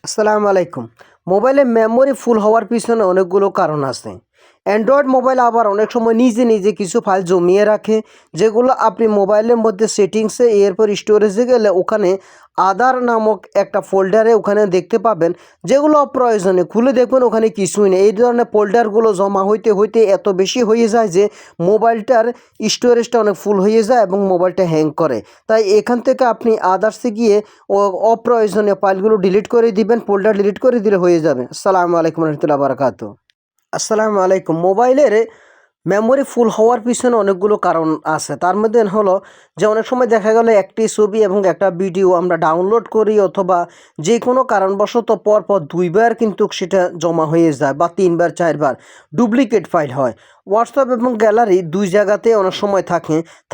আসসালামু আলাইকুম। মোবাইলের মেমোরি ফুল হওয়ার পিছনে অনেকগুলো কারণ আছে। অ্যান্ড্রয়েড মোবাইল আবার অনেক সময় নিজে নিজে কিছু ফাইল জমিয়ে রাখে, যেগুলো আপনি মোবাইলের মধ্যে সেটিংসে এরপর স্টোরেজে গেলে ওখানে আদার নামক একটা ফোল্ডারে ওখানে দেখতে পাবেন, যেগুলো অপ্রয়োজনীয়। খুলে দেখবেন ওখানে কিছুই নেই। এই ধরনের ফোল্ডারগুলো জমা হইতে হইতে এত বেশি হয়ে যায় যে মোবাইলটার স্টোরেজটা অনেক ফুল হয়ে যায় এবং মোবাইলটা হ্যাং করে। তাই এখান থেকে আপনি আদার্সে গিয়ে অপ্রয়োজনীয় ফাইলগুলো ডিলিট করে দিবেন, ফোল্ডার ডিলিট করে দিলে হয়ে যাবে। আসসালামু আলাইকুম রহমতুল্লাহ বারাকাতু। আসসালামু আলাইকুম। মোবাইলের মেমোরি ফুল হওয়ার পিছনে অনেকগুলো কারণ আছে। তার মধ্যে হলো যে অনেক সময় দেখা গেল একটি ছবি এবং একটা ভিডিও আমরা ডাউনলোড করি অথবা যে কোনো কারণবশত পরপর দুইবার কিন্তু সেটা জমা হয়ে যায় বা তিনবার চারবার ডুপ্লিকেট ফাইল হয়। হোয়াটসঅ্যাপ এবং গ্যালারি দুই জায়গাতে অনেক সময়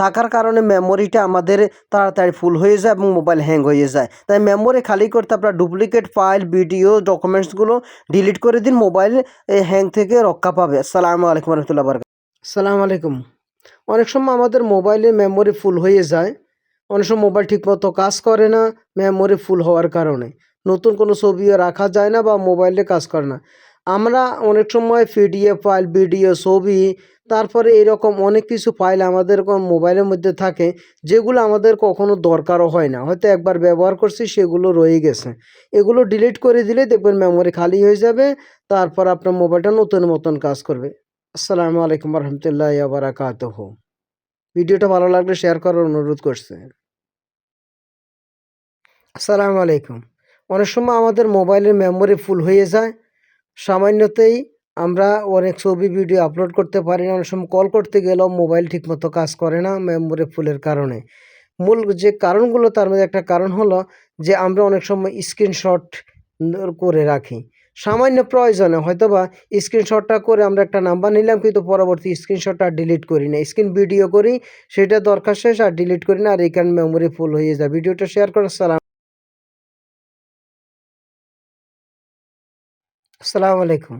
থাকার কারণে মেমোরিটা আমাদের তাড়াতাড়ি ফুল হয়ে যায় এবং মোবাইল হ্যাং হয়ে যায়। তাই মেমোরি খালি করতে আপনার ডুপ্লিকেট ফাইল, ভিডিও, ডকুমেন্টসগুলো ডিলিট করে দিন, মোবাইল হ্যাং থেকে রক্ষা পাবে। আসসালামু আলাইকুম রহমতুল্লাহ বারকাতুহু। আসসালামু আলাইকুম। অনেক সময় আমাদের মোবাইলের মেমোরি ফুল হয়ে যায়। অনেক সময় মোবাইল ঠিকমতো কাজ করে না মেমোরি ফুল হওয়ার কারণে। নতুন কোনো ছবিও রাখা যায় না বা মোবাইলে কাজ করে না। আমরা অনেক সময় পিডিএফ ফাইল, ভিডিও, ছবি, তারপরে এরকম অনেক কিছু ফাইল আমাদের মোবাইলের মধ্যে থাকে, যেগুলো আমাদের কখনো দরকারও হয় না। হয়তো একবার ব্যবহার করছি, সেগুলো রয়ে গেছে। এগুলো ডিলিট করে দিলে দেখবেন মেমোরি খালি হয়ে যাবে। তারপর আপনার মোবাইলটা নতুন মতন কাজ করবে। আসসালামু আলাইকুম রহমতুল্লাহ বারাকাতুহু। ভিডিওটা ভালো লাগলে শেয়ার করার অনুরোধ করছে। আসসালামু আলাইকুম। অনেক সময় আমাদের মোবাইলের মেমোরি ফুল হয়ে যায় সামান্যতেই। আমরা অনেক ছবি, ভিডিও আপলোড করতে পারি না। অনেক সময় কল করতে গেলেও মোবাইল ঠিকমতো কাজ করে না মেমোরি ফুলের কারণে। মূল যে কারণগুলো, তার মধ্যে একটা কারণ হলো যে আমরা অনেক সময় স্ক্রিনশট করে রাখি। সামান্য প্রয়োজনে হয়তোবা স্ক্রিনশটটা করে আমরা একটা নাম্বার নিলাম, কিন্তু পরবর্তী স্ক্রিনশটটা ডিলিট করি না। স্ক্রিন ভিডিও করি, সেটা দরকার শেষ আর ডিলিট করি না, আর এই কারণে মেমোরি ফুল হয়ে যায়। ভিডিওটা শেয়ার করার আসসালামু আলাইকুম।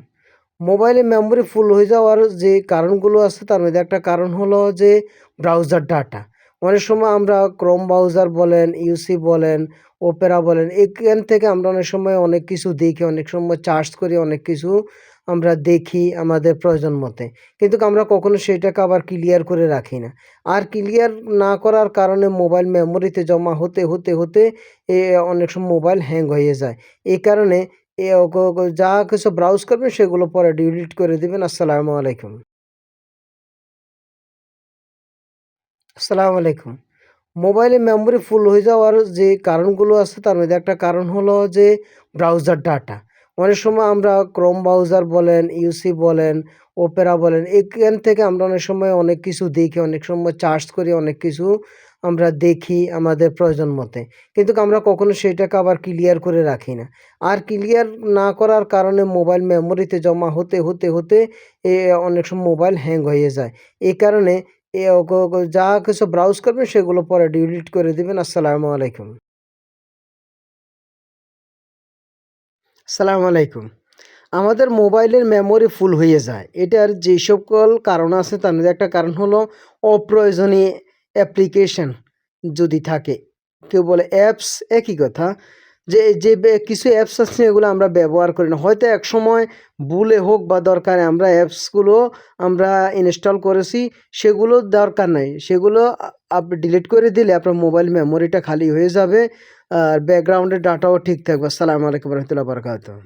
মোবাইলে মেমোরি ফুল হয়ে যাওয়ার যে কারণগুলো আছে, তার মধ্যে একটা কারণ হলো যে ব্রাউজার ডাটা। অনেক সময় আমরা ক্রোম ব্রাউজার বলেন, ইউসি বলেন, ওপেরা বলেন, এখান থেকে আমরা অনেক সময় অনেক কিছু দেখি, অনেক সময় চার্জ করি, অনেক কিছু আমরা দেখি আমাদের প্রয়োজন মতে। কিন্তু আমরা কখনো সেটাকে আবার ক্লিয়ার করে রাখি না। আর ক্লিয়ার না করার কারণে মোবাইল মেমোরিতে জমা হতে হতে হতে অনেক সময় মোবাইল হ্যাং হয়ে যায়। এই কারণে যা কিছু ব্রাউজ করবেন সেগুলো পরে ডিলিট করে দিবেন। আসসালামু আলাইকুম। আসসালামু আলাইকুম। মোবাইলে মেমোরি ফুল হয়ে যাওয়ার যে কারণগুলো আছে, তার মধ্যে একটা কারণ হলো যে ব্রাউজার ডাটা। অনেক সময় আমরা ক্রোম ব্রাউজার বলেন, ইউসি বলেন, ওপেরা বলেন, এখান থেকে আমরা অনেক সময় অনেক কিছু দেখি, অনেক সময় চার্জ করি, অনেক কিছু আমরা দেখি আমাদের প্রয়োজন মতে। কিন্তু আমরা কখনো সেটাকে আবার ক্লিয়ার করে রাখি না। আর ক্লিয়ার না করার কারণে মোবাইল মেমোরিতে জমা হতে হতে হতে এ অনেক সময় মোবাইল হ্যাং হয়ে যায়। এই কারণে যা কিছু ব্রাউজ করবেন সেগুলো পরে ডিলিট করে দিবেন। আসসালামু আলাইকুম। আসসালামু আলাইকুম। আমাদের মোবাইলের মেমোরি ফুল হয়ে যায়। এটার যে সকল কারণ আছে, তার মধ্যে একটা কারণ হলো অপ্রয়োজনীয় অ্যাপ্লিকেশন যদি থাকে। কেউ বলে অ্যাপস, একই কথা। কিছু অ্যাপস আছে, এগুলো আমরা ব্যবহার করি না। হয়তো একসময় ভুলে হোক বা দরকারে আমরা অ্যাপসগুলো আমরা ইনস্টল করেছি, সেগুলো দরকার নাই। সেগুলো আপনি ডিলিট করে দিলে আপনার মোবাইল মেমোরিটা খালি হয়ে যাবে আর ব্যাকগ্রাউন্ডের ডাটাও ঠিক থাকবে। আসসালামু আলাইকুম রহমতুল্লাহ বারকাতুহু।